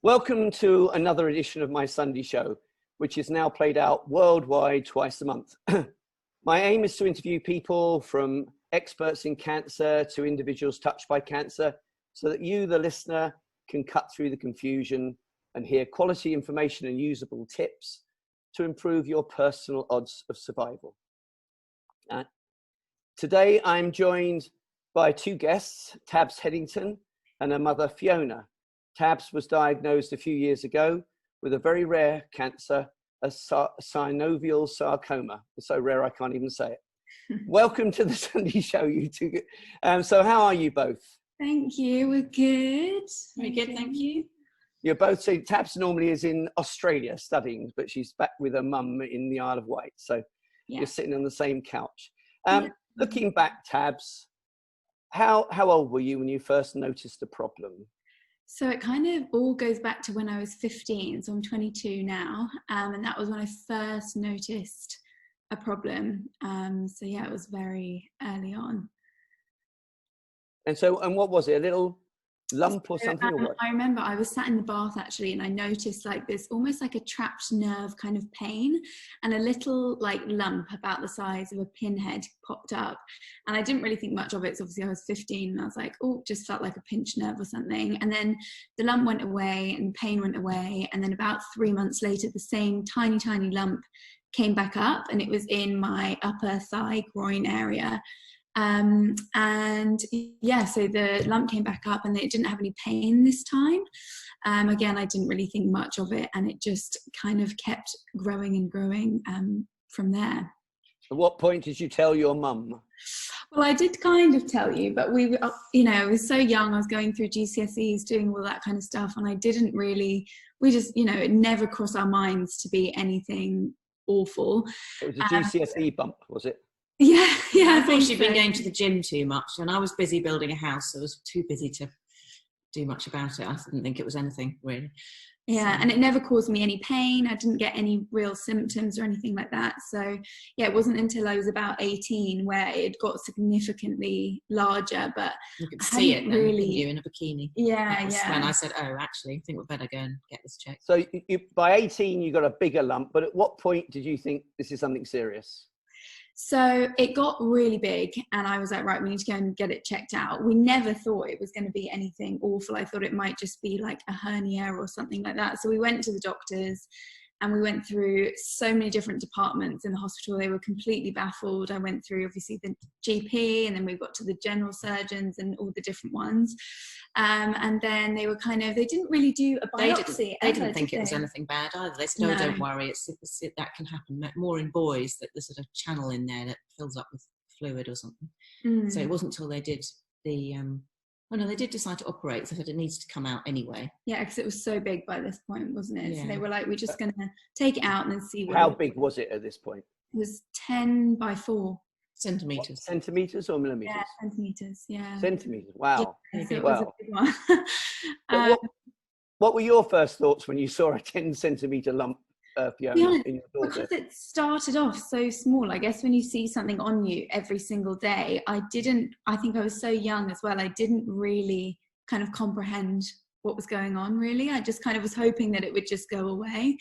Welcome to another edition of my Sunday Show, which is now played out worldwide twice a month. My aim is to interview people from experts in cancer to individuals touched by cancer, so that you, the listener, can cut through the confusion and hear quality information and usable tips to improve your personal odds of survival. Today, I'm joined by two guests, Tabs Headington and her mother, Fiona. Tabs was diagnosed a few years ago with a very rare cancer, a synovial sarcoma. It's so rare I can't even say it. Welcome to the Sunday Show, you two. So how are you both? Thank you, we're good. Very good, thank you. You're both, so Tabs normally is in Australia studying, but she's back with her mum in the Isle of Wight. So you're sitting on the same couch. Looking back, Tabs, how old were you when you first noticed the problem? So it kind of all goes back to when I was 15, so I'm 22 now, and that was when I first noticed a problem. So yeah, it was very early on. And what was it, a little lump or something? Or what? I remember I was sat in the bath actually, and I noticed like this, almost like a trapped nerve kind of pain, and a little like lump about the size of a pinhead popped up. And I didn't really think much of it, so obviously I was 15 and I was like, oh, just felt like a pinched nerve or something. And then the lump went away and pain went away, and then about 3 months later the same tiny lump came back up, and it was in my upper thigh groin area. And yeah, so the lump came back up and it didn't have any pain this time. Again, I didn't really think much of it, and it just kind of kept growing and growing from there. At what point did you tell your mum? Well, I did kind of tell you, but we, you know, I was so young, I was going through GCSEs, doing all that kind of stuff, and I didn't really, we just, you know, it never crossed our minds to be anything awful. It was a GCSE bump, was it? Yeah. I thought she'd been going to the gym too much, and I was busy building a house, so I was too busy to do much about it. I didn't think it was anything really. Yeah, and it never caused me any pain. I didn't get any real symptoms or anything like that. So yeah, it wasn't until I was about 18 where it got significantly larger. But you could see it then, really, didn't you, in a bikini? Yeah. When I said, oh, actually, I think we'd better go and get this checked. So by 18, you got a bigger lump, but at what point did you think this is something serious? So it got really big, and I was like, right, we need to go and get it checked out. We never thought it was going to be anything awful. I thought it might just be like a hernia or something like that. So we went to the doctors, and we went through so many different departments in the hospital. They were completely baffled. I went through obviously the GP, and then we got to the general surgeons and all the different ones. And then they were kind of, they didn't really do a biopsy. They didn't think it was anything bad either. They said, no, don't worry, that can happen more in boys, that there's sort of channel in there that fills up with fluid or something. So it wasn't until they did the, they did decide to operate. So they said it needs to come out anyway. Yeah, because it was so big by this point, wasn't it? Yeah. So they were like, we're just going to take it out and then see what. How big was it at this point? It was 10 by 4. Centimetres. What, centimetres or millimetres? Yeah, centimetres, yeah. Centimetres, wow. Yeah, so it was a big one. What were your first thoughts when you saw a 10-centimetre lump, Fiona, in your daughter? Because it started off so small. I guess when you see something on you every single day, I think I was so young as well, I didn't really kind of comprehend what was going on really. I just kind of was hoping that it would just go away,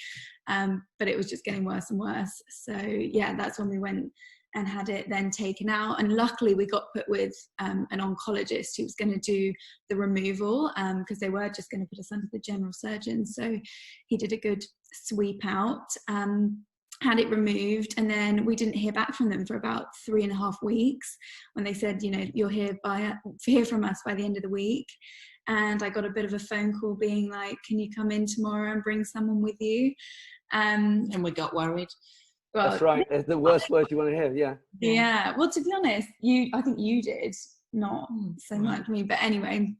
but it was just getting worse and worse. So yeah, that's when we went and had it then taken out, and luckily we got put with an oncologist who was going to do the removal, because they were just going to put us under the general surgeon. So he did a good sweep out, had it removed, and then we didn't hear back from them for about 3.5 weeks, when they said, you know, you'll hear from us by the end of the week. And I got a bit of a phone call being like, can you come in tomorrow and bring someone with you? And we got worried. Well, that's right. That's the worst words you want to hear. Yeah. Yeah. Well, to be honest, I think you did, not so much me. But anyway,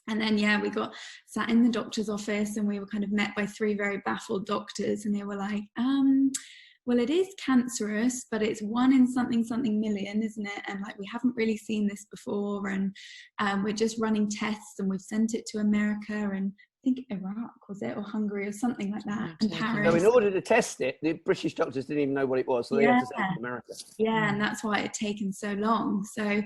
and then yeah, we got sat in the doctor's office, and we were kind of met by 3 very baffled doctors, and they were like, well, it is cancerous, but it's 1 in something million, isn't it? And like, we haven't really seen this before, and we're just running tests, and we've sent it to America, and I think Iraq, was it, or Hungary or something like that, and Paris. So in order to test it, the British doctors didn't even know what it was, so they had to send it to America. Yeah, and that's why it had taken so long. So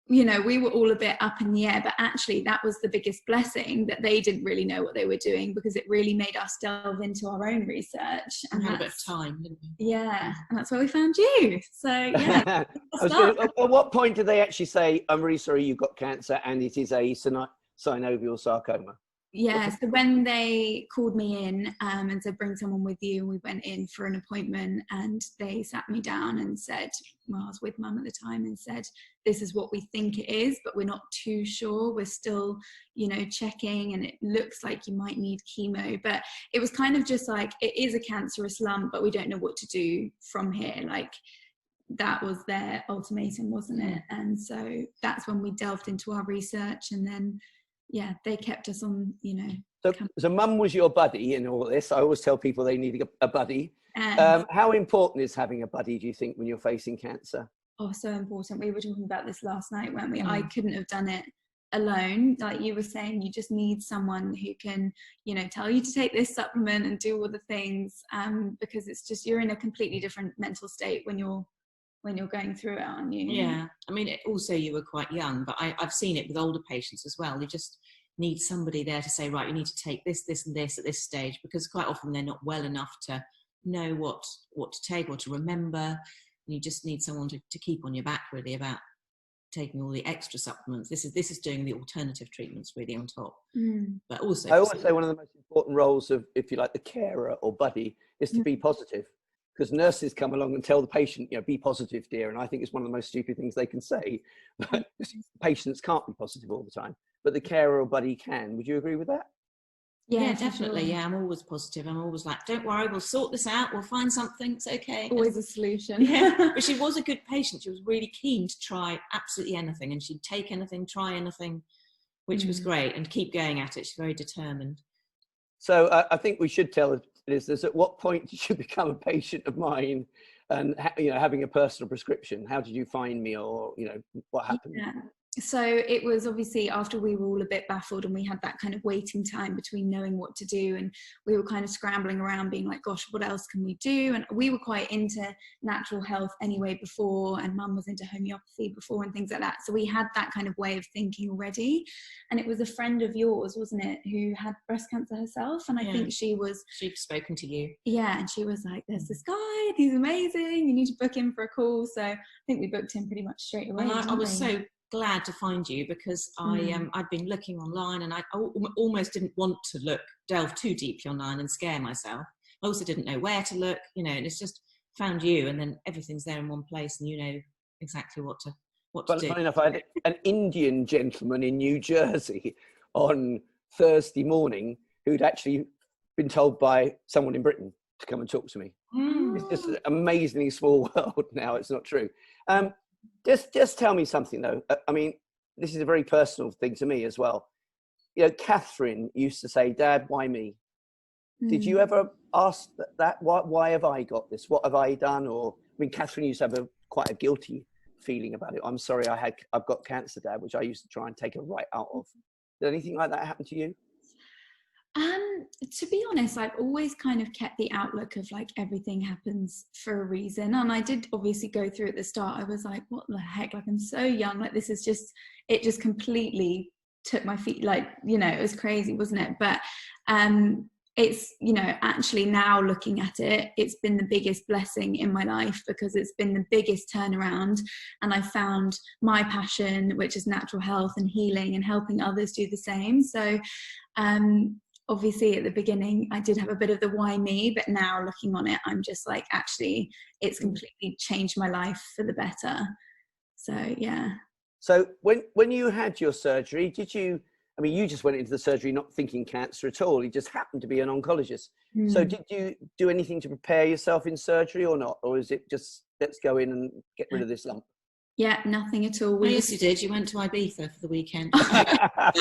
you know, we were all a bit up in the air, but actually that was the biggest blessing, that they didn't really know what they were doing, because it really made us delve into our own research. And had a bit of time, didn't we? Yeah, and that's where we found you. So yeah. At what point did they actually say, I'm really sorry you've got cancer and it is a synovial sarcoma? Yeah, so when they called me in and said, bring someone with you, and we went in for an appointment, and they sat me down and said, well, I was with Mum at the time, and said, this is what we think it is, but we're not too sure. We're still, you know, checking, and it looks like you might need chemo. But it was kind of just like, it is a cancerous lump, but we don't know what to do from here. Like, that was their ultimatum, wasn't it? And so that's when we delved into our research, and then yeah, they kept us on, you know. So Mum was your buddy in all this. I always tell people they need a buddy. How important is having a buddy, do you think, when you're facing cancer? Oh, so important. We were talking about this last night, weren't we? I couldn't have done it alone. Like you were saying, you just need someone who can, you know, tell you to take this supplement and do all the things, because it's just, you're in a completely different mental state when you're going through it, aren't you? Yeah, I mean, also you were quite young, but I've seen it with older patients as well. You just need somebody there to say, right, you need to take this, this and this at this stage, because quite often they're not well enough to know what to take or to remember. And you just need someone to keep on your back, really, about taking all the extra supplements. This is doing the alternative treatments really on top. But also, I always say one of the most important roles of, if you like, the carer or buddy is to be positive. Because nurses come along and tell the patient, you know, be positive, dear. And I think it's one of the most stupid things they can say. But patients can't be positive all the time. But the carer or buddy can. Would you agree with that? Yeah, definitely. Sure. Yeah, I'm always positive. I'm always like, don't worry, we'll sort this out. We'll find something. It's okay. Always a solution. Yeah. But she was a good patient. She was really keen to try absolutely anything. And she'd take anything, try anything, which was great. And keep going at it. She's very determined. So I think we should tell listeners, at what point did you become a patient of mine, and you know, having a personal prescription? How did you find me, or you know, what happened? Yeah. So it was obviously after we were all a bit baffled, and we had that kind of waiting time between knowing what to do, and we were kind of scrambling around being like, gosh, what else can we do? And we were quite into natural health anyway before, and Mum was into homeopathy before and things like that. So we had that kind of way of thinking already. And it was a friend of yours, wasn't it, who had breast cancer herself? And I think she'd spoken to you. Yeah, and she was like, there's this guy, he's amazing, you need to book him for a call. So I think we booked him pretty much straight away. And I was so glad to find you, because I'd been looking online, and I almost didn't want to delve too deeply online and scare myself. I also didn't know where to look, you know, and it's just found you, and then everything's there in one place, and you know exactly what to do. Funny enough, I had an Indian gentleman in New Jersey on Thursday morning who'd actually been told by someone in Britain to come and talk to me. It's just an amazingly small world now. It's not true. Just tell me something though. I mean, this is a very personal thing to me as well. You know, Catherine used to say, Dad, why me? Did you ever ask that? Why have I got this? What have I done? Or, I mean, Catherine used to have quite a guilty feeling about it. I'm sorry, I've got cancer, Dad, which I used to try and take her right out of. Did anything like that happen to you? To be honest, I've always kind of kept the outlook of like everything happens for a reason. And I did obviously go through at the start. I was like, what the heck? Like, I'm so young. Like, this is just, it just completely took my feet. Like, you know, it was crazy, wasn't it? But it's, you know, actually now looking at it, it's been the biggest blessing in my life, because it's been the biggest turnaround. And I found my passion, which is natural health and healing and helping others do the same. So, obviously at the beginning I did have a bit of the why me, but now looking on it, I'm just like, actually it's completely changed my life for the better. So yeah. So when you had your surgery, did you, I mean, you just went into the surgery not thinking cancer at all, you just happened to be an oncologist. So did you do anything to prepare yourself in surgery or not, or is it just let's go in and get rid of this lump? Yeah, nothing at all. Yes, you did. You went to Ibiza for the weekend. I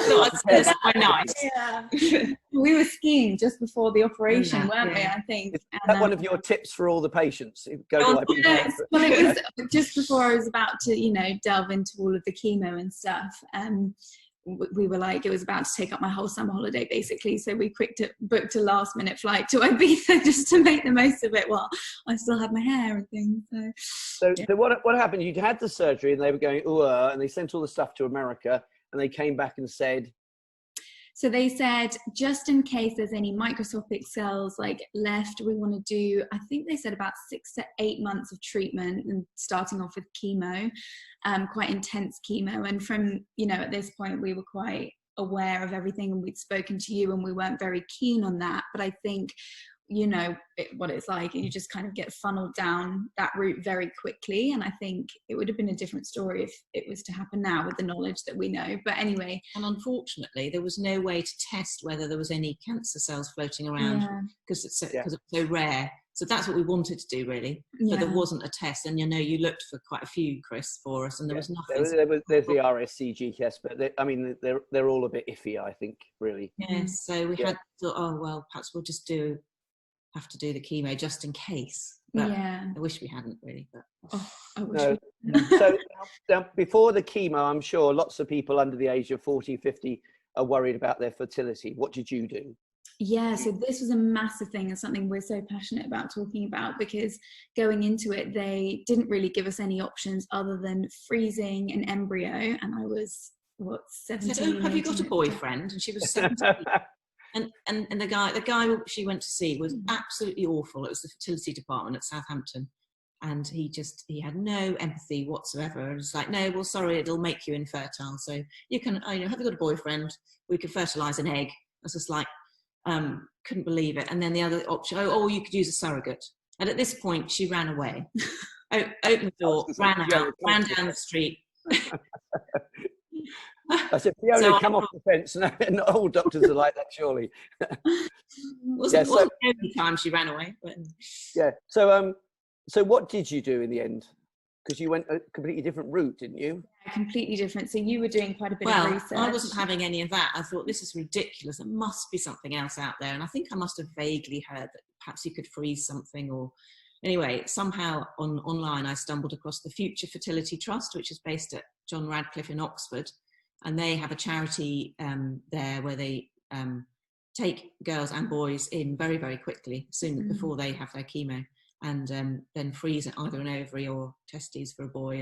thought I'd say that night. Yeah. We were skiing just before the operation, weren't we? I think. Is that one of your tips for all the patients? Go to Ibiza. Yes. Well, it was just before I was about to, you know, delve into all of the chemo and stuff. we were like, it was about to take up my whole summer holiday basically, so we booked a last minute flight to Ibiza just to make the most of it while I still had my hair and things. So what happened? You had the surgery and they were going and they sent all the stuff to America, and they came back and said, so they said, just in case there's any microscopic cells like left, we want to do, I think they said about 6 to 8 months of treatment, and starting off with chemo, quite intense chemo. And from, you know, at this point we were quite aware of everything, and we'd spoken to you, and we weren't very keen on that. But I think, you know, what it's like, you just kind of get funneled down that route very quickly. And I think it would have been a different story if it was to happen now with the knowledge that we know. But anyway. And unfortunately, there was no way to test whether there was any cancer cells floating around, because it's so rare. So that's what we wanted to do, really. But there wasn't a test. And, you know, you looked for quite a few, Chris, for us, and there was nothing. There's the RSCG test, but they're all a bit iffy, I think, really. Yes, so we had thought, oh, well, perhaps we'll just have to do the chemo just in case. But I wish we hadn't, really. But I wish So now, before the chemo, I'm sure lots of people under the age of 40, 50 are worried about their fertility. What did you do? Yeah, so this was a massive thing, and something we're so passionate about talking about, because going into it, they didn't really give us any options other than freezing an embryo. And I was, 17? Said, oh, have you got a boyfriend? And she was 17. And the guy she went to see was absolutely awful. It was the fertility department at Southampton, and he had no empathy whatsoever. And it's like, no, well, sorry, it'll make you infertile. So you can, have you got a boyfriend? We could fertilise an egg. I was just like, couldn't believe it. And then the other option, you could use a surrogate. And at this point, she ran away, opened the door, ran out, ran down the street. I said, Fiona, come off the fence. And all doctors are like that, surely. wasn't the only time she ran away. But... Yeah. So what did you do in the end? Because you went a completely different route, didn't you? Yeah, completely different. So you were doing quite a bit of research. I wasn't having any of that. I thought, this is ridiculous. There must be something else out there. And I think I must have vaguely heard that perhaps you could freeze something, or... Anyway, somehow online I stumbled across the Future Fertility Trust, which is based at John Radcliffe in Oxford. And they have a charity there where they take girls and boys in very, very quickly, soon before they have their chemo, and then freeze either an ovary or testes for a boy.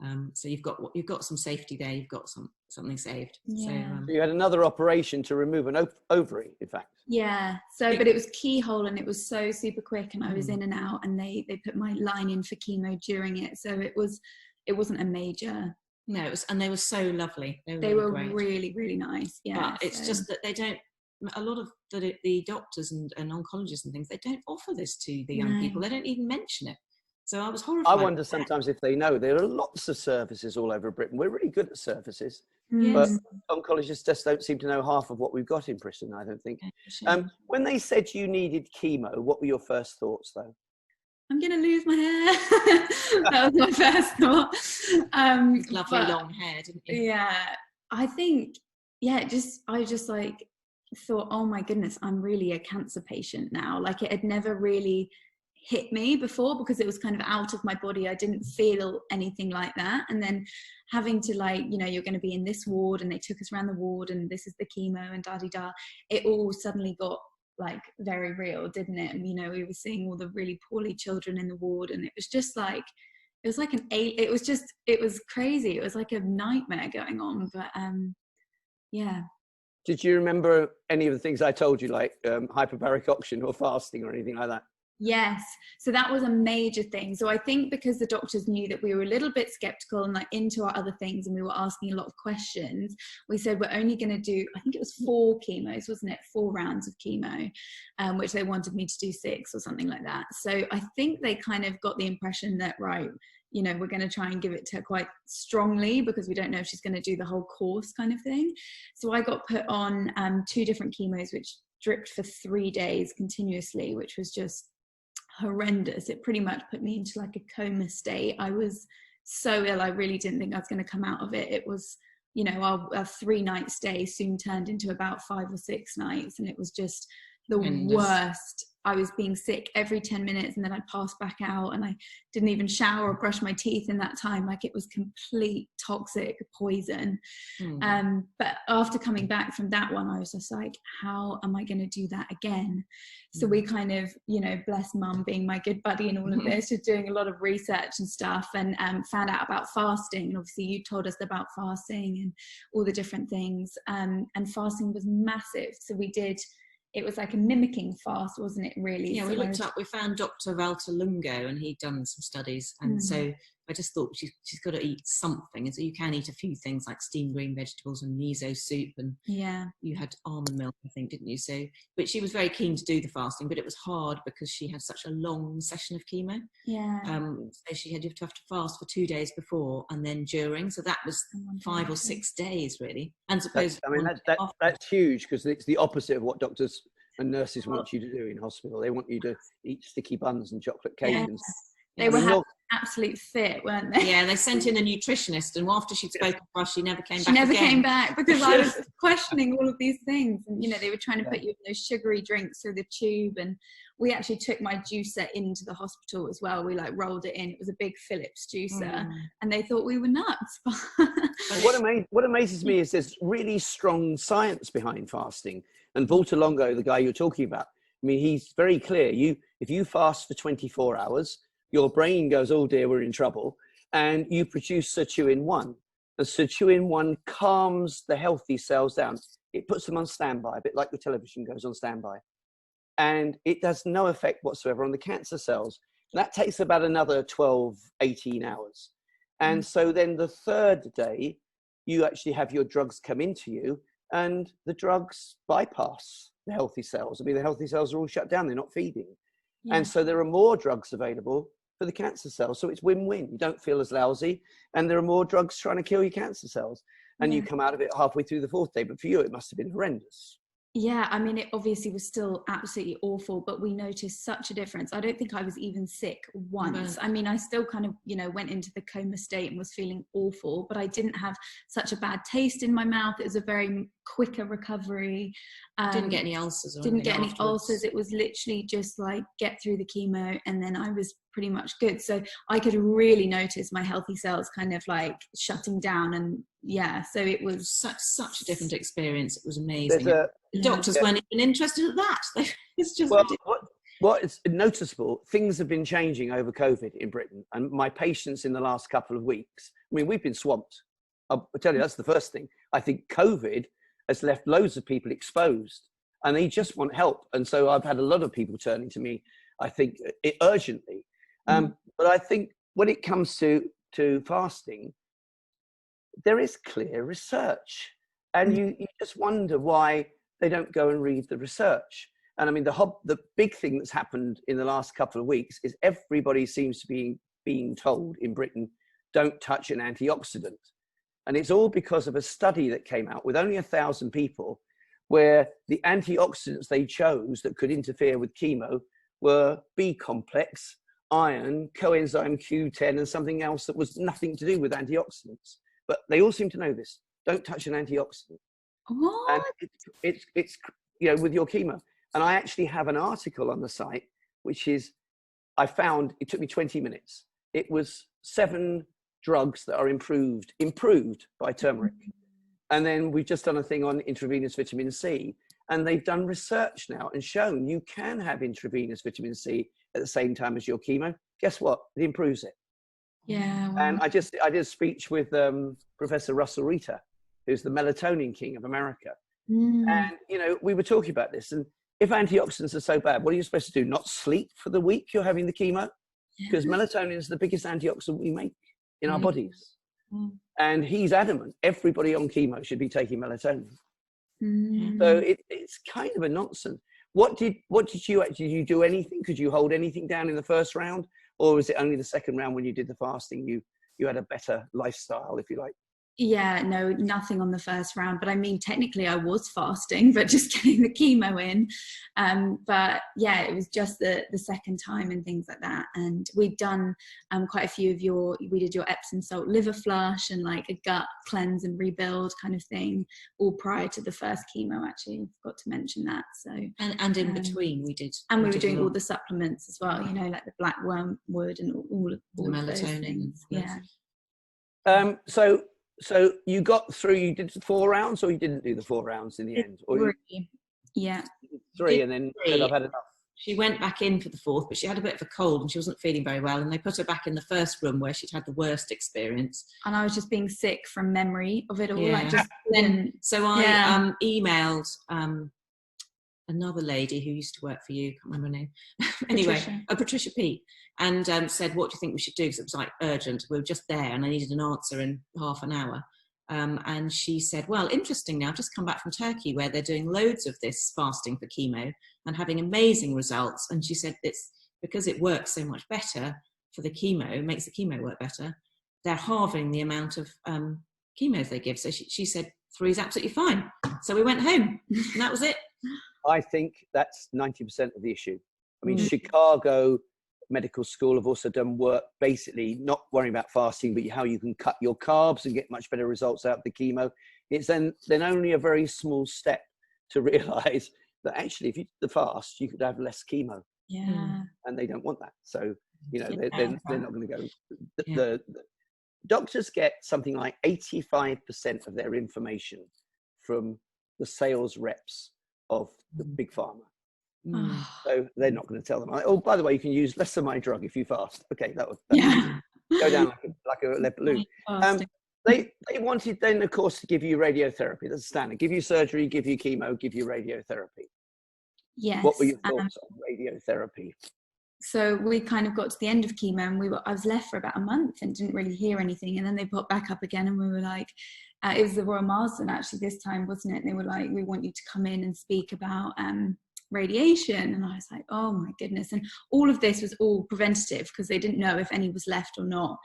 And so you've got some safety there. You've got something saved. Yeah. So you had another operation to remove an ovary, in fact. Yeah. So, but it was keyhole, and it was so super quick, and I was in and out, and they put my line in for chemo during it. So it wasn't a major. No, and they were so lovely. They were really, really nice. Yeah. But it's just that they don't. A lot of the doctors and oncologists and things, they don't offer this to the young people. They don't even mention it. So I was horrified. I wonder sometimes if they know. There are lots of services all over Britain. We're really good at services, but oncologists just don't seem to know half of what we've got in Britain, I don't think. When they said you needed chemo, what were your first thoughts, though? I'm going to lose my hair. That was my first thought. Lovely long hair, didn't you? Yeah. I think, I just like thought, oh my goodness, I'm really a cancer patient now. Like, it had never really hit me before, because it was kind of out of my body. I didn't feel anything like that. And then having to, like, you're going to be in this ward, and they took us around the ward, and this is the chemo, and da-di-da. It all suddenly got like very real, didn't it? And we were seeing all the really poorly children in the ward, and it was just like, it was crazy. It was like a nightmare going on. But Did you remember any of the things I told you, like hyperbaric oxygen or fasting or anything like that? Yes. So that was a major thing. So I think because the doctors knew that we were a little bit skeptical and like into our other things, and we were asking a lot of questions, we said we're only going to do, I think it was 4 chemos, wasn't it? 4 rounds of chemo, which they wanted me to do 6 or something like that. So I think they kind of got the impression that, right, we're going to try and give it to her quite strongly, because we don't know if she's going to do the whole course kind of thing. So I got put on 2 different chemos, which dripped for 3 days continuously, which was just horrendous. It pretty much put me into like a coma state. I was so ill. I really didn't think I was going to come out of it. It was, our 3-night stay soon turned into about 5 or 6 nights, and it was just the worst I was being sick every 10 minutes, and then I'd pass back out, and I didn't even shower or brush my teeth in that time. Like, it was complete toxic poison. But after coming back from that one, I was just like, how am I going to do that again? So we kind of, you know, bless mum being my good buddy in all of this, just doing a lot of research and stuff, and found out about fasting. And obviously you told us about fasting and all the different things. And fasting was massive. So we did, it was like a mimicking fast, wasn't it, really? Yeah, so we found Dr. Valter Lungo, and he'd done some studies. And so I just thought she's got to eat something. And so you can eat a few things like steamed green vegetables and miso soup. And you had almond milk, I think, didn't you? So, but she was very keen to do the fasting, but it was hard because she had such a long session of chemo. Yeah. So she had to have to fast for 2 days before and then during. So that was 5 or 6 days, really. And suppose that's huge, because it's the opposite of what doctors and nurses want you to do in hospital. They want you to eat sticky buns and chocolate cake. Yes. And they were absolute fit, weren't they? Yeah, they sent in a nutritionist, and after she'd spoken to us, she never came back. She never came back, because I was questioning all of these things. And, you know, they were trying to put you in those sugary drinks through the tube. And we actually took my juicer into the hospital as well. We like rolled it in. It was a big Philips juicer, and they thought we were nuts. What amazes me is there's really strong science behind fasting. And Valter Lungo, the guy you're talking about, I mean, he's very clear. If you fast for 24 hours, your brain goes, oh dear, we're in trouble. And you produce sirtuin-1. And sirtuin-1 calms the healthy cells down. It puts them on standby, a bit like the television goes on standby. And it does no effect whatsoever on the cancer cells. And that takes about another 12, 18 hours. And so then the third day, you actually have your drugs come into you, and the drugs bypass the healthy cells. I mean, the healthy cells are all shut down. They're not feeding. And so there are more drugs available for the cancer cells. So it's win-win. You don't feel as lousy, and there are more drugs trying to kill your cancer cells. And you come out of it halfway through the fourth day. But for you, it must have been horrendous. Yeah, I mean, it obviously was still absolutely awful, but we noticed such a difference. I don't think I was even sick once. I mean, I still kind of, you know, went into the coma state and was feeling awful, but I didn't have such a bad taste in my mouth. It was a very quicker recovery. Didn't get any ulcers. Didn't get any ulcers. It was literally just like get through the chemo, and then I was pretty much good. So I could really notice my healthy cells kind of like shutting down. And so it was such a different experience. It was amazing. The doctors weren't even interested in that. It's just what is noticeable, things have been changing over COVID in Britain, and my patients in the last couple of weeks, I mean, we've been swamped. I'll tell you, that's the first thing. I think COVID has left loads of people exposed, and they just want help. And so I've had a lot of people turning to me, I think, urgently. But I think when it comes to fasting, there is clear research, and you just wonder why they don't go and read the research. And I mean, the big thing that's happened in the last couple of weeks is everybody seems to be being told in Britain, don't touch an antioxidant. And it's all because of a study that came out with only 1,000 people, where the antioxidants they chose that could interfere with chemo were B complex, iron, coenzyme Q10, and something else that was nothing to do with antioxidants. But they all seem to know this. Don't touch an antioxidant. What? And it's you know, with your chemo. And I actually have an article on the site, which is, I found, it took me 20 minutes. It was 7 drugs that are improved by turmeric. And then we've just done a thing on intravenous vitamin C, and they've done research now and shown you can have intravenous vitamin C at the same time as your chemo. Guess what? It improves it. Yeah. Wow. And I did a speech with Professor Russell Rita, who's the melatonin king of America. And, you know, we were talking about this, and if antioxidants are so bad, what are you supposed to do? Not sleep for the week you're having the chemo? Because melatonin is the biggest antioxidant we make in our bodies. And he's adamant everybody on chemo should be taking melatonin. So it's kind of a nonsense. What did you do anything? Could you hold anything down in the first round, or was it only the second round when you did the fasting you had a better lifestyle, if you like? Yeah, no, nothing on the first round. But I mean, technically I was fasting, but just getting the chemo in. But yeah, it was just the second time and things like that. And we'd done quite a few of we did your Epsom salt liver flush and like a gut cleanse and rebuild kind of thing, all prior to the first chemo, actually. I forgot to mention that. So and in between we did. And we were doing all the supplements as well, you know, like the black wormwood and all of those things. Yeah. So you got through, you did 4 rounds, or you didn't do the 4 rounds in the end? Or 3. Yeah. 3, and then said, I've had enough. She went back in for the 4th, but she had a bit of a cold and she wasn't feeling very well. And they put her back in the first room where she'd had the worst experience. And I was just being sick from memory of it all. Yeah. Like just so I emailed another lady who used to work for you, can't remember her name. Anyway, Patricia P. And said, what do you think we should do? Because it was like urgent. We were just there and I needed an answer in half an hour. And she said, well, interestingly, I've just come back from Turkey where they're doing loads of this fasting for chemo and having amazing results. And she said, it's because it works so much better for the chemo, makes the chemo work better. They're halving the amount of chemos they give. So she said 3 is absolutely fine. So we went home and that was it. I think that's 90% of the issue. I mean, Chicago Medical School have also done work, basically not worrying about fasting, but how you can cut your carbs and get much better results out of the chemo. It's then only a very small step to realize that actually, if you did the fast, you could have less chemo. Yeah. And they don't want that. So, you know, they're not going to go. The doctors get something like 85% of their information from the sales reps of the big pharma. So they're not going to tell them, oh, by the way, you can use less of my drug if you fast. Okay, that would go down like a lead balloon. They wanted then, of course, to give you radiotherapy. That's standard. Give you surgery, give you chemo, give you radiotherapy. Yes. What were your thoughts on radiotherapy? So we kind of got to the end of chemo and I was left for about a month and didn't really hear anything. And then they popped back up again and we were like, it was the Royal Marsden actually this time, wasn't it? And they were like, we want you to come in and speak about radiation. And I was like, oh my goodness. And all of this was all preventative because they didn't know if any was left or not.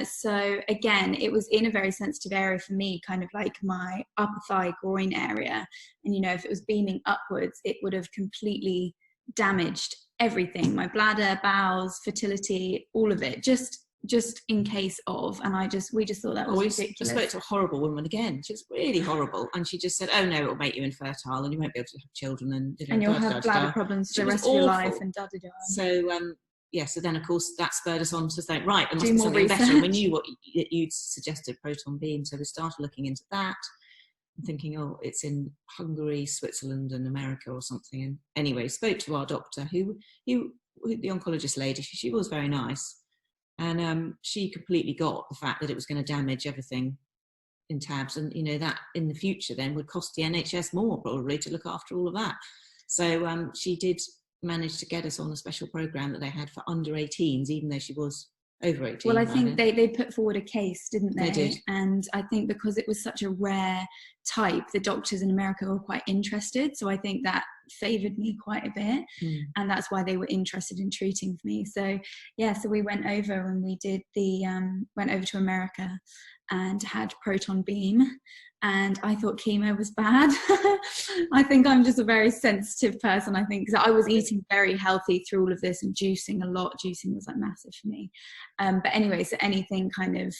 So again, it was in a very sensitive area for me, kind of like my upper thigh groin area. And, you know, if it was beaming upwards, it would have completely damaged everything, my bladder, bowels, fertility, all of it, just in case of. And we just thought that was ridiculous. I spoke to a horrible woman again. She was really horrible, and she just said, "Oh no, it'll make you infertile, and you won't be able to have children, and you'll have bladder problems for the rest of your life." And So so then of course that spurred us on to think, right, there must be something better. And we knew what you'd suggested, proton beam, so we started looking into that. Thinking, oh, it's in Hungary, Switzerland and America or something. And anyway, spoke to our doctor who the oncologist lady, she was very nice. And she completely got the fact that it was going to damage everything in Tabs. And, you know, that in the future then would cost the NHS more probably to look after all of that. So she did manage to get us on a special programme that they had for under 18s, even though she was over 18. Well, I think they put forward a case, didn't they? They did. And I think because it was such a rare type, the doctors in America were quite interested. So I think that favoured me quite a bit. And that's why they were interested in treating me. So yeah, so we went over and we did went over to America and had proton beam. And I thought chemo was bad. I think I'm just a very sensitive person, I think, because I was eating very healthy through all of this and juicing a lot. Juicing was like massive for me. But anyway, so anything kind of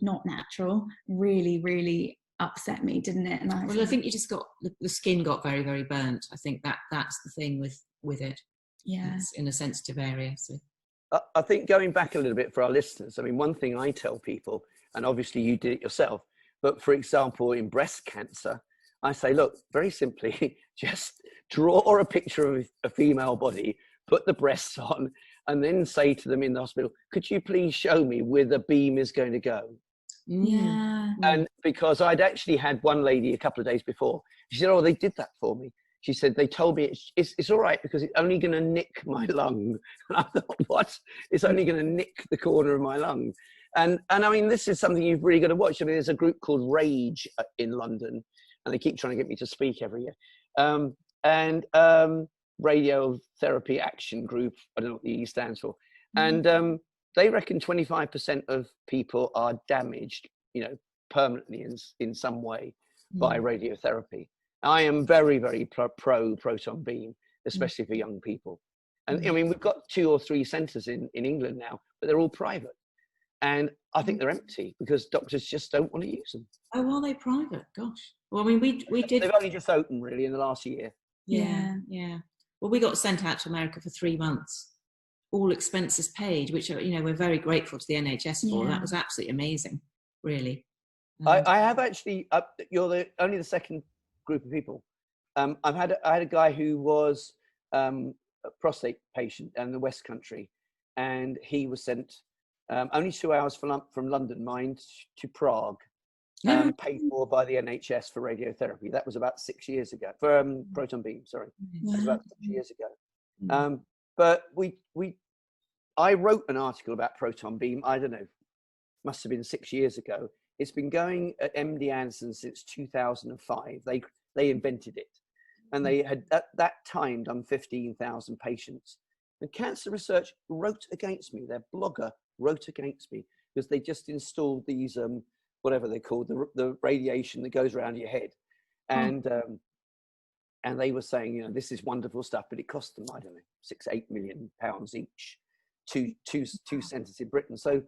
not natural really, really upset me, didn't it? And I think you just got, the skin got very, very burnt. I think that's the thing with it. Yeah. It's in a sensitive area. So I think going back a little bit for our listeners, I mean, one thing I tell people, and obviously you did it yourself, but for example, in breast cancer, I say, look, very simply, just draw a picture of a female body, put the breasts on, and then say to them in the hospital, could you please show me where the beam is going to go? Yeah. And because I'd actually had one lady a couple of days before, she said, oh, they did that for me. She said, they told me it's all right because it's only going to nick my lung. And I thought, what? It's only going to nick the corner of my lung. And I mean, this is something you've really got to watch. I mean, there's a group called Rage in London, and they keep trying to get me to speak every year. And Radiotherapy Action Group, I don't know what the E stands for. And they reckon 25% of people are damaged permanently in some way by radiotherapy. I am very, very pro proton beam, especially for young people. And I mean, we've got 2 or 3 centres in England now, but they're all private. And I think they're empty because doctors just don't want to use them. Oh, are they private? Gosh. Well, I mean, we did. They've only just opened really in the last year. Yeah. Well, we got sent out to America for 3 months, all expenses paid, which we're very grateful to the NHS for. That was absolutely amazing, really. I have actually. You're only the second group of people. I had a guy who was a prostate patient in the West Country, and he was sent only 2 hours from London, mind, to Prague, paid for by the NHS for radiotherapy. That was about 6 years ago. For proton beam, sorry, that was about 6 years ago. But I wrote an article about proton beam. I don't know, must have been 6 years ago. It's been going at MD Anderson since 2005. They invented it, and they had at that time done 15,000 patients. And Cancer Research wrote against me. Their blogger wrote against me because they just installed these whatever they call the radiation that goes around your head, and they were saying, this is wonderful stuff, but it cost them, I don't know, £6-8 million each, two centres in Britain. So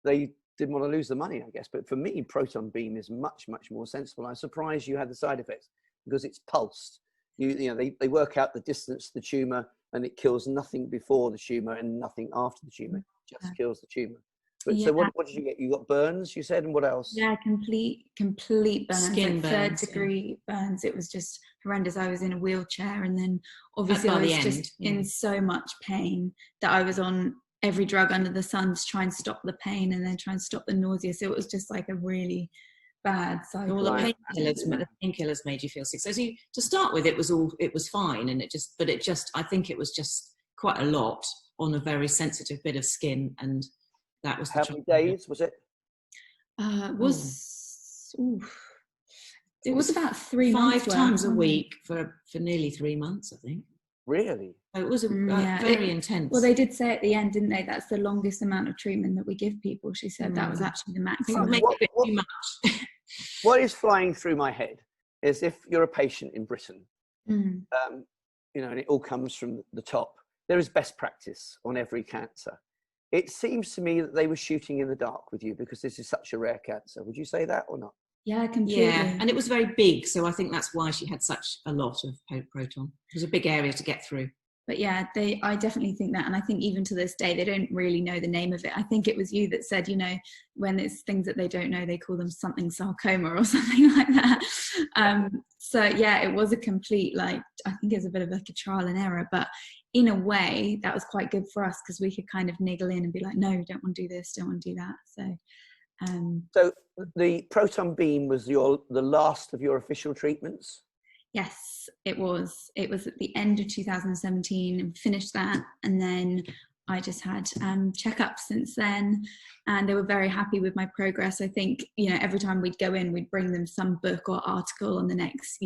they didn't want to lose the money, I guess. But for me, proton beam is much, much more sensible. I'm surprised you had the side effects because it's pulsed. They work out the distance to the tumour, and it kills nothing before the tumour and nothing after the tumour. It just kills the tumour. But so what did you get? You got burns, you said, and what else? Yeah, complete burns, skin burns, 3rd-degree burns. It was just horrendous. I was in a wheelchair, and then obviously I was just in so much pain that I was on every drug under the sun to try and stop the pain and then try and stop the nausea. So it was just like a really bad cycle. All the painkillers made you feel sick. So to start with, it was fine, and I think it was just quite a lot on a very sensitive bit of skin, and that was how many days was it? It was about 3 months. 5 times a week for nearly 3 months, I think. Really? So it was very intense. Well, they did say at the end, didn't they? That's the longest amount of treatment that we give people. She said that was actually the maximum. Make it a bit too much. What is flying through my head is if you're a patient in Britain, and it all comes from the top, there is best practice on every cancer. It seems to me that they were shooting in the dark with you because this is such a rare cancer. Would you say that or not? Yeah, completely. Yeah, and it was very big, so I think that's why she had such a lot of proton. It was a big area to get through. But yeah, I definitely think that, and I think even to this day, they don't really know the name of it. I think it was you that said, when it's things that they don't know, they call them something sarcoma or something like that. So yeah, it was a complete, I think it was a bit of like a trial and error, but in a way that was quite good for us because we could kind of niggle in and be like, no, don't want to do this, don't want to do that. So the proton beam was the last of your official treatments? Yes, it was. It was at the end of 2017 and finished that. And then I just had checkups since then, and they were very happy with my progress. I think, every time we'd go in, we'd bring them some book or article on the next,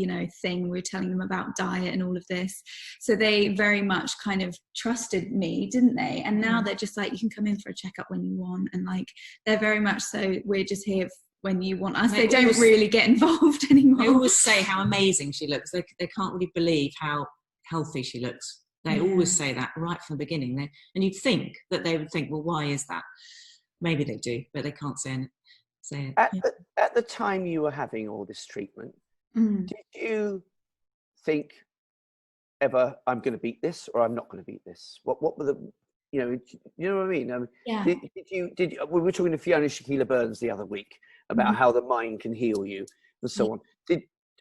thing. We're telling them about diet and all of this. So they very much kind of trusted me, didn't they? And now they're just like, you can come in for a checkup when you want. And they're very much so, we're just here when you want us. They don't really get involved anymore. They always say how amazing she looks. They can't really believe how healthy she looks. They always say that right from the beginning. And you'd think that they would think, well, why is that? Maybe they do, but they can't say it. At the time you were having all this treatment, did you think ever, I'm going to beat this or I'm not going to beat this? What were the, you know what I mean? We were talking to Fiona Shaquilla Burns the other week about how the mind can heal you and so on.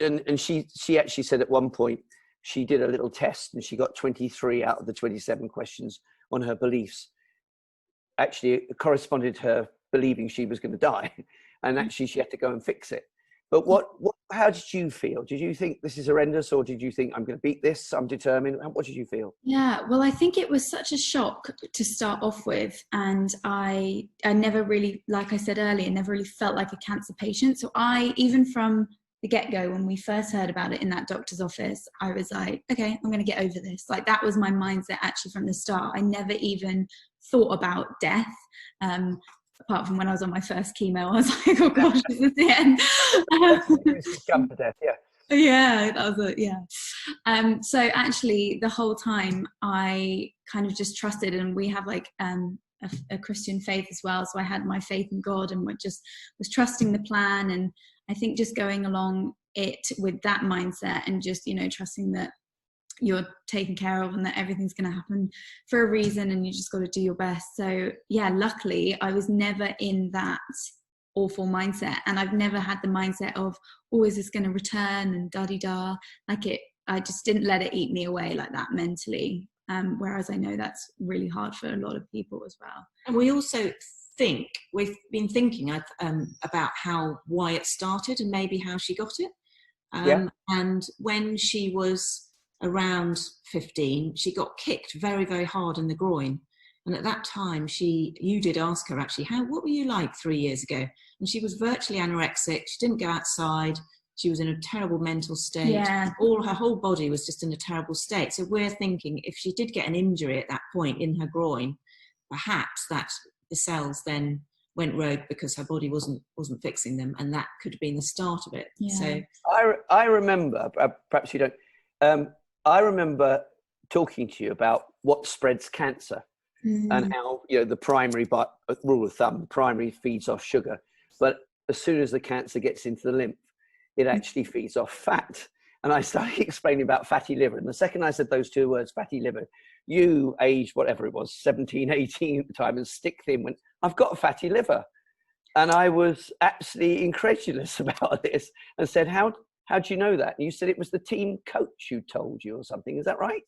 And she actually said at one point, she did a little test and she got 23 out of the 27 questions on her beliefs. Actually, it corresponded to her believing she was going to die. And actually she had to go and fix it. But how did you feel? Did you think this is horrendous, or did you think I'm going to beat this, I'm determined? What did you feel? Yeah, well, I think it was such a shock to start off with. And I never really, like I said earlier, never really felt like a cancer patient. So even from the get-go, when we first heard about it in that doctor's office, I was like, okay, I'm going to get over this. That was my mindset actually from the start. I never even thought about death. apart from when I was on my first chemo, I was like, oh gosh, this is the end. Jump to death, yeah. Yeah, that was it. Yeah. So actually, the whole time I kind of just trusted, and we have like a Christian faith as well. So I had my faith in God, and was trusting the plan. And I think just going along it with that mindset, and just, you know, trusting that you're taken care of and that everything's going to happen for a reason, and you just got to do your best. So yeah, luckily I was never in that awful mindset, and I've never had the mindset of, oh, is this going to return and da-di-da, like it. I just didn't let it eat me away like that mentally, whereas I know that's really hard for a lot of people as well. And we also think, we've been thinking about why it started and maybe how she got it. And when she was around 15, she got kicked very, very hard in the groin. And at that time, you did ask her actually, what were you like 3 years ago? And she was virtually anorexic. She didn't go outside. She was in a terrible mental state. Yeah. Her whole body was just in a terrible state. So we're thinking, if she did get an injury at that point in her groin, perhaps that the cells then went rogue because her body wasn't fixing them, and that could have been the start of it. Yeah. So I remember, perhaps you don't. I remember talking to you about what spreads cancer. And how, you know, the primary rule of thumb, the primary feeds off sugar, but as soon as the cancer gets into the lymph, it actually feeds off fat. And I started explaining about fatty liver, and the second I said those two words, fatty liver, you, aged whatever it was, 17, 18 at the time, and stick thin, went, I've got a fatty liver. And I was absolutely incredulous about this and said, how do you know that? And you said it was the team coach who told you or something. Is that right?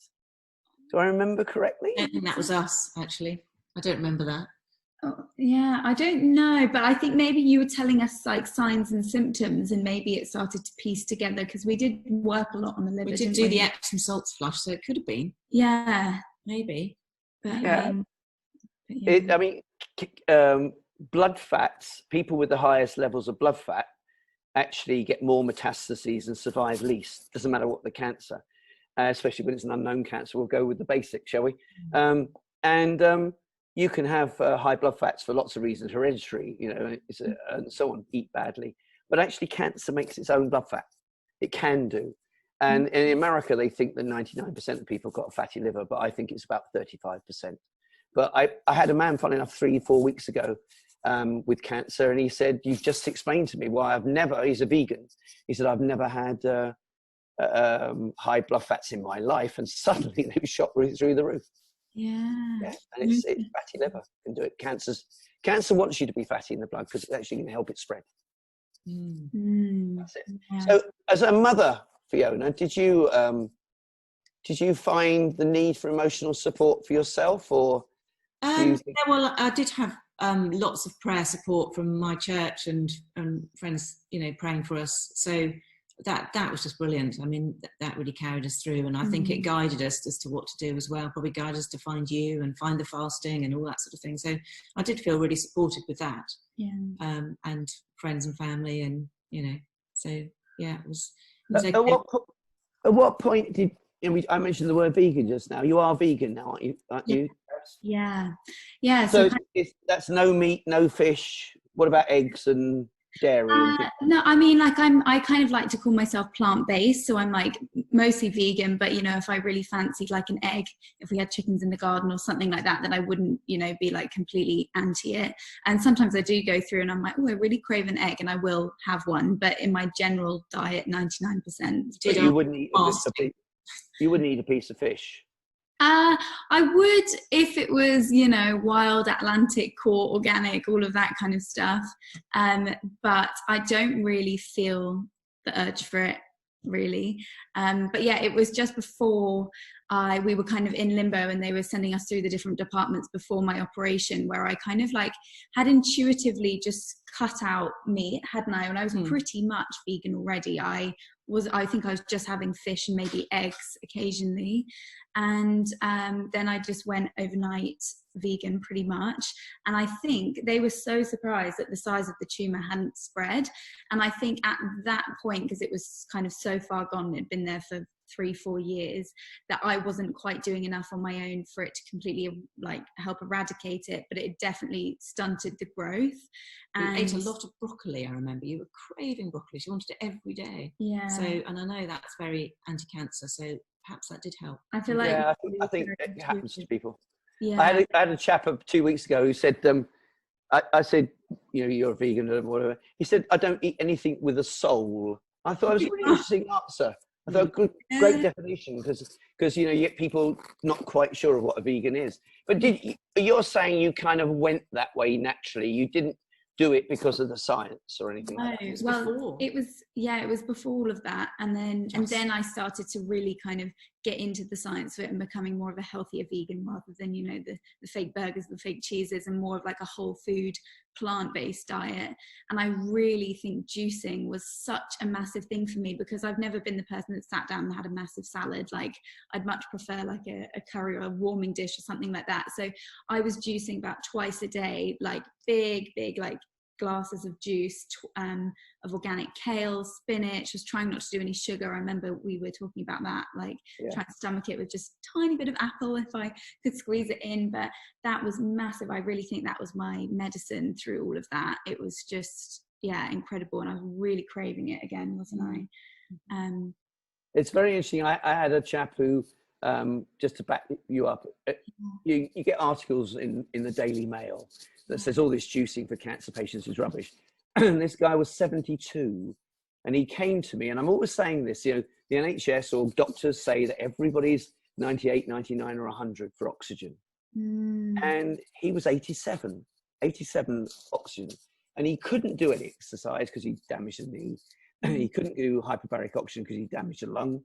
Do I remember correctly? I think that was us, actually. I don't remember that. Oh, yeah, I don't know, but I think maybe you were telling us like signs and symptoms, and maybe it started to piece together, because we did work a lot on the liver. We did do the Epsom salts flush, so it could have been. Yeah, maybe. But, yeah. Yeah. I mean, blood fats, people with the highest levels of blood fat actually get more metastases and survive least. Doesn't matter what the cancer. Especially when it's an unknown cancer. We'll go with the basic, shall we? You can have high blood fats for lots of reasons, hereditary, you know, and so on, eat badly. But actually cancer makes its own blood fat. It can do. And in America, they think that 99% of people got a fatty liver, but I think it's about 35%. But I had a man, funny enough, 3-4 weeks ago with cancer, and he said, you've just explained to me why he's a vegan. He said, I've never had high blood fats in my life, and suddenly they shot through the roof. Yeah. And it's fatty liver can do it. Cancer wants you to be fatty in the blood because it's actually going to help it spread. That's it. Yeah. So as a mother, Fiona, did you find the need for emotional support for yourself, or yeah, well, I did have lots of prayer support from my church and friends, you know, praying for us. So that was just brilliant. I mean, that really carried us through, and I think it guided us as to what to do as well. Probably guided us to find you and find the fasting and all that sort of thing. So I did feel really supported with that. Yeah. And friends and family, and you know, so yeah, it was okay. At what point did I mentioned the word vegan just now? You are vegan now, aren't you? Yeah. Yeah. So that's no meat, no fish. What about eggs and dairy? No, I mean, like I kind of like to call myself plant-based, so I'm like mostly vegan, but you know, if I really fancied like an egg, if we had chickens in the garden or something like that, then I wouldn't, you know, be like completely anti it. And sometimes I do go through and I'm like, oh, I really crave an egg, and I will have one, but in my general diet, 99%. You wouldn't eat a piece of fish. I would if it was, you know, wild Atlantic core, organic, all of that kind of stuff. But I don't really feel the urge for it, really. But yeah, it was just before we were kind of in limbo, and they were sending us through the different departments before my operation, where I kind of like had intuitively just cut out meat, hadn't I? And I was pretty much vegan already. I think I was just having fish and maybe eggs occasionally. And then I just went overnight vegan pretty much. And I think they were so surprised that the size of the tumor hadn't spread. And I think at that point, because it was kind of so far gone, it'd been there for 3-4 years, that I wasn't quite doing enough on my own for it to completely like help eradicate it, but it definitely stunted the growth. And you ate a lot of broccoli. I remember you were craving broccoli. You wanted it every day. Yeah. So, and I know that's very anti-cancer. So perhaps that did help. I feel like I think it happens to people. Yeah. I had a chap 2 weeks ago who said, I said, you know, you're a vegan or whatever. He said, I don't eat anything with a soul. I thought it was a really interesting answer. I thought, great definition, because you know, you get people not quite sure of what a vegan is. But you're saying you kind of went that way naturally. You didn't do it because of the science or anything like that. Well, it was before all of that, and then I started to really kind of get into the science of it and becoming more of a healthier vegan, rather than, you know, the fake burgers, the fake cheeses, and more of like a whole food, plant-based diet. And I really think juicing was such a massive thing for me, because I've never been the person that sat down and had a massive salad. Like, I'd much prefer like a curry or a warming dish or something like that. So I was juicing about twice a day, like big like glasses of juice, of organic kale, spinach. Was trying not to do any sugar. I remember we were talking about that, like trying to stomach it with just a tiny bit of apple if I could squeeze it in. But that was massive. I really think that was my medicine through all of that. It was just, incredible. And I was really craving it again, wasn't I? It's very interesting. I had a chap who, just to back you up, you get articles in the Daily Mail that says all this juicing for cancer patients is rubbish. And this guy was 72, and he came to me, and I'm always saying this, you know, the NHS or doctors say that everybody's 98, 99 or 100 for oxygen. And he was 87 oxygen, and he couldn't do any exercise because he damaged his knee. He couldn't do hyperbaric oxygen because he damaged a lung.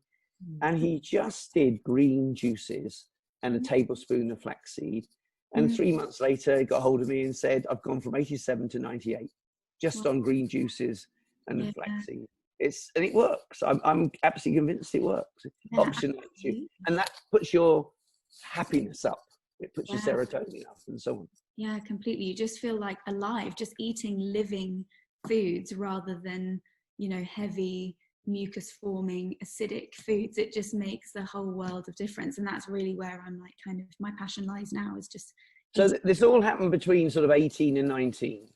And he just did green juices and a tablespoon of flaxseed. And 3 months later, he got hold of me and said, I've gone from 87 to 98, just on green juices and flaxseed. And it works. I'm absolutely convinced it works. Oxygen, and that puts your happiness up. It puts your serotonin up and so on. Yeah, completely. You just feel like alive, just eating living foods rather than, you know, heavy, mucus forming, acidic foods. It just makes the whole world of difference. And that's really where I'm like, kind of, my passion lies now, is just. So this all happened between sort of 18 and 19.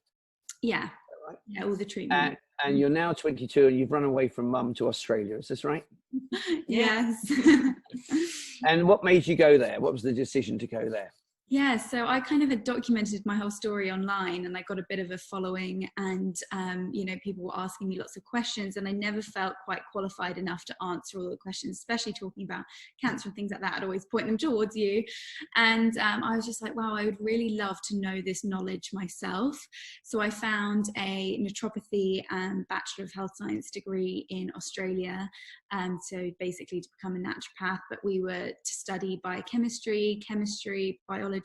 Yeah. Right? Yeah, all the treatment. And you're now 22 and you've run away from mum to Australia. Is this right? Yes. And what made you go there? What was the decision to go there? Yeah, so I kind of had documented my whole story online, and I got a bit of a following, and you know, people were asking me lots of questions, and I never felt quite qualified enough to answer all the questions, especially talking about cancer and things like that. I'd always point them towards you, and I was just like, wow, I would really love to know this knowledge myself. So I found a naturopathy and Bachelor of Health Science degree in Australia, so basically to become a naturopath, but we were to study biochemistry, chemistry, biology,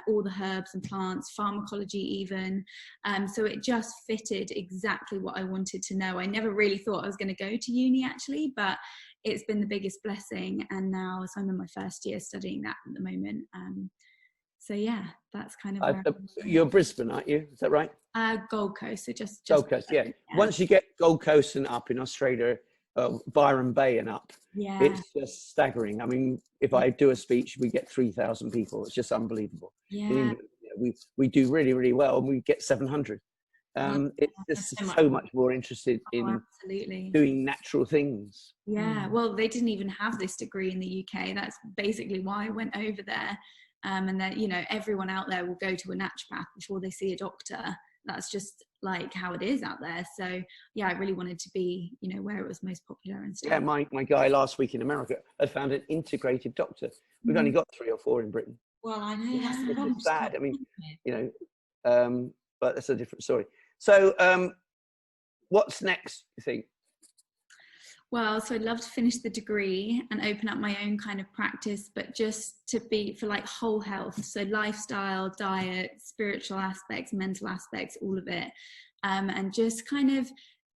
all the herbs and plants, pharmacology even. So it just fitted exactly what I wanted to know. I never really thought I was going to go to uni actually, but it's been the biggest blessing. And now, so I'm in my first year studying that at the moment. So yeah, that's kind of where you're Brisbane, aren't you? Is that right? Gold Coast. So just Gold Coast, yeah. Once you get Gold Coast and up in Australia, Byron Bay and up, it's just staggering. I mean, if I do a speech, we get 3,000 people. It's just unbelievable. Yeah. We do really, really well, and we get 700. It's just so much more interested in doing natural things. Yeah, well, they didn't even have this degree in the UK. That's basically why I went over there. And that, you know, everyone out there will go to a naturopath before they see a doctor. That's just like how it is out there. So yeah, I really wanted to be, you know, where it was most popular and stuff. Yeah, my guy last week in America had found an integrative doctor. We've only got 3 or 4 in Britain. Well, I know that's the problem. It's sad. I mean, you know, but that's a different story. So what's next, you think? Well, so I'd love to finish the degree and open up my own kind of practice, but just to be for like whole health. So lifestyle, diet, spiritual aspects, mental aspects, all of it. And just kind of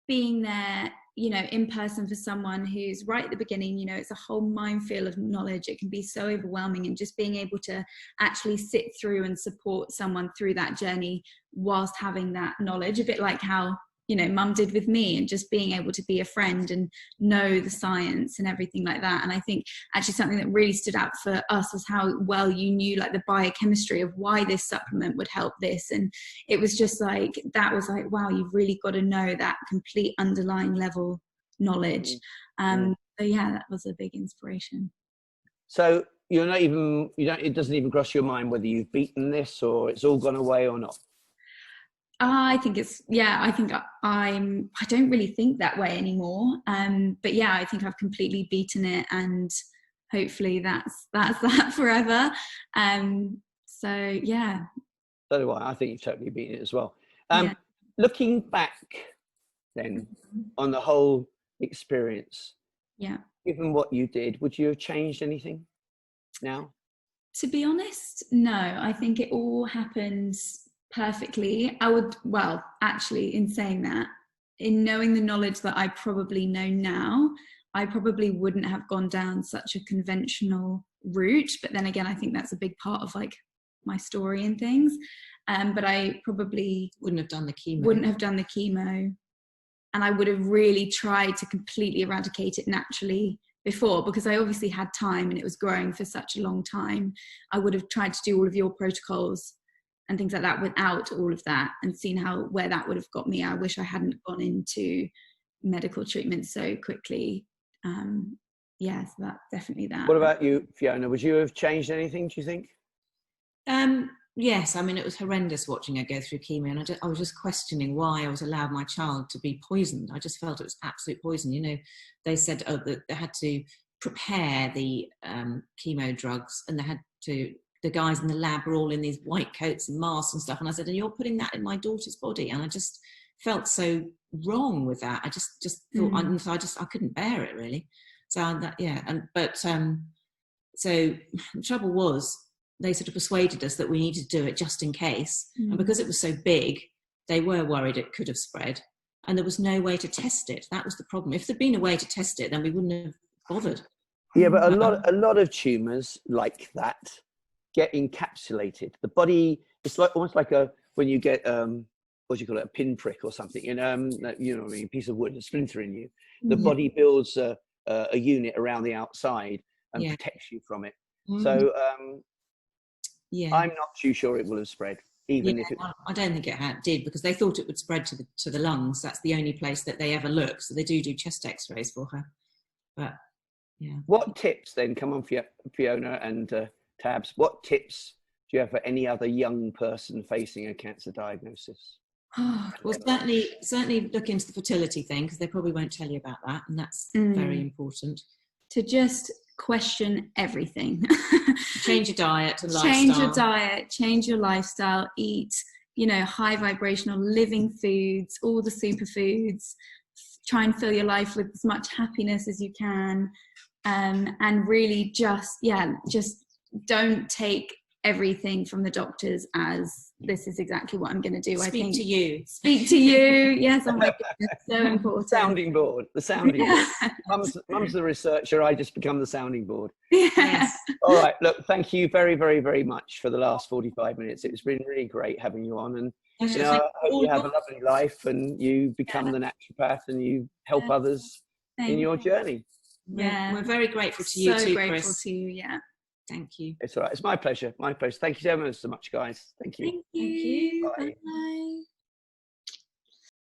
being there, you know, in person for someone who's right at the beginning. You know, it's a whole minefield of knowledge. It can be so overwhelming, and just being able to actually sit through and support someone through that journey whilst having that knowledge, a bit like how you know, mum did with me, and just being able to be a friend and know the science and everything like that. And I think actually something that really stood out for us was how well you knew like the biochemistry of why this supplement would help this. And it was just like, that was like, wow, you've really got to know that complete underlying level knowledge. So yeah, that was a big inspiration. So you're not even, it doesn't even cross your mind whether you've beaten this or it's all gone away or not? I think it's, yeah, I think I don't really think that way anymore. But yeah, I think I've completely beaten it, and hopefully that's that forever. So yeah. So do I. I think you've totally beaten it as well. Yeah. Looking back then on the whole experience, yeah, given what you did, would you have changed anything now? To be honest, no. I think it all happens perfectly. I would, well, actually, in saying that, in knowing the knowledge that I probably know now, I probably wouldn't have gone down such a conventional route. But then again, I think that's a big part of like my story and things. But I probably wouldn't have done the chemo. And I would have really tried to completely eradicate it naturally before, because I obviously had time and it was growing for such a long time. I would have tried to do all of your protocols and things like that without all of that, and seen where that would have got me. I wish I hadn't gone into medical treatment so quickly. Yeah, so that definitely that. What about you, Fiona? Would you have changed anything, do you think? Yes, I mean, it was horrendous watching her go through chemo, and I was just questioning why I was allowed my child to be poisoned. I just felt it was absolute poison. You know, they said that they had to prepare the chemo drugs, and the guys in the lab were all in these white coats and masks and stuff. And I said, and you're putting that in my daughter's body? And I just felt so wrong with that. I just thought, I couldn't bear it really. So that, yeah. So the trouble was, they sort of persuaded us that we needed to do it just in case. And because it was so big, they were worried it could have spread. And there was no way to test it. That was the problem. If there'd been a way to test it, then we wouldn't have bothered. Yeah, but a lot of tumours like that get encapsulated. The body, it's like almost like when you get what do you call it, a pinprick or something, you know what I mean, a piece of wood, a splinter in you. The body builds a unit around the outside and protects you from it. So I'm not too sure it will have spread, even if it. I don't think it did, because they thought it would spread to the lungs. That's the only place that they ever look. So they do chest X-rays for her. But yeah. What tips then? Come on, Fiona and Tabs. What tips do you have for any other young person facing a cancer diagnosis? Well, certainly look into the fertility thing, because they probably won't tell you about that, and that's very important. To just question everything. Change your diet and lifestyle. Change your diet, change your lifestyle, eat, high vibrational living foods, all the superfoods. Try and fill your life with as much happiness as you can. And really just don't take everything from the doctors as this is exactly what I'm going to do. Speak to you. Yes, oh my goodness, so important. Sounding board. The sounding board. Mum's the researcher. I just become the sounding board. Yes. All right. Look, thank you very, very, very much for the last 45 minutes. It's been really great having you on, and I hope you have a lovely life and you become the naturopath and you help others in your journey. Yeah, we're very grateful to you too, Chris. So grateful to you. Yeah. Thank you. It's all right. It's my pleasure. My pleasure. Thank you so much, guys. Thank you. Thank you. Bye. Bye.